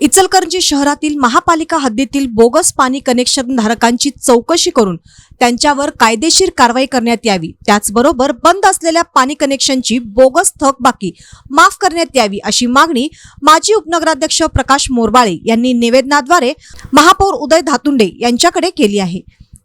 इचलकरंजी शहरातील महापालिका हद्दीतील बोगस पाणी कनेक्शन धारकांची चौकशी करून त्यांच्यावर कायदेशीर कारवाई करण्यात यावी। त्याचबरोबर बंद असलेल्या पाणी कनेक्शनची बोगस थकबाकी माफ करण्यात यावी अशी मागणी माजी उपनगराध्यक्ष प्रकाश मोरबाळे यांनी निवेदनाद्वारे महापौर उदय धातुंडे यांच्याकडे केली आहे।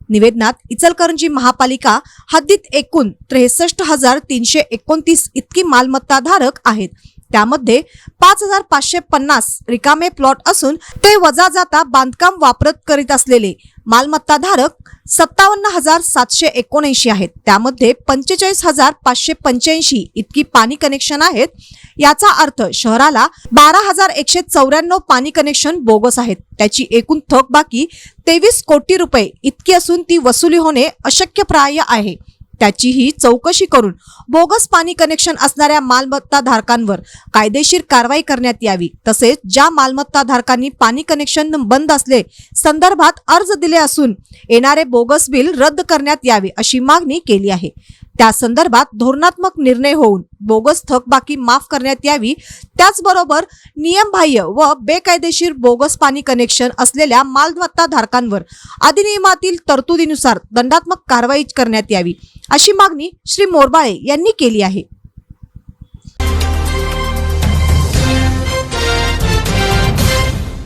निवेदनात इचलकरंजी महापालिका हद्दीत एकूण 63,329 इतकी मालमत्ता धारक आहेत। त्यामध्ये 5,550 रिकामे प्लॉट असून ते वजा जाता बांधकाम वापरत करीत असलेले मालमत्ता धारक 57,779 आहेत। त्यामध्ये 45,585 इतकी पाणी कनेक्शन आहेत। याचा अर्थ शहराला 12,194 पाणी कनेक्शन बोगस आहेत। त्याची एकूण थकबाकी 23 कोटी रुपये इतकी असून ती वसुली होणे अशक्यप्राय आहे। त्याचीही चौकशी करून बोगस पाणी कनेक्शन असणाऱ्या मालमत्ता धारकांवर कायदेशीर कारवाई करण्यात यावी। तसेच ज्या मालमत्ता धारकांनी पाणी कनेक्शन बंद असले संदर्भात अर्ज दिले असून येणारे बोगस बिल रद्द करण्यात यावे अशी मागणी केली आहे। त्या संदर्भात धोरणात्मक निर्णय होऊन बोगस थकबाकी माफ करण्यात यावी। त्याचबरोबर नियमबाह्य व बेकायदेशीर बोगस पाणी कनेक्शन असलेल्या मालमत्ता धारकांवर अधिनियमातील तरतुदीनुसार दंडात्मक कारवाई करण्यात यावी अशी मागणी श्री मोरबाळे यांनी केली आहे।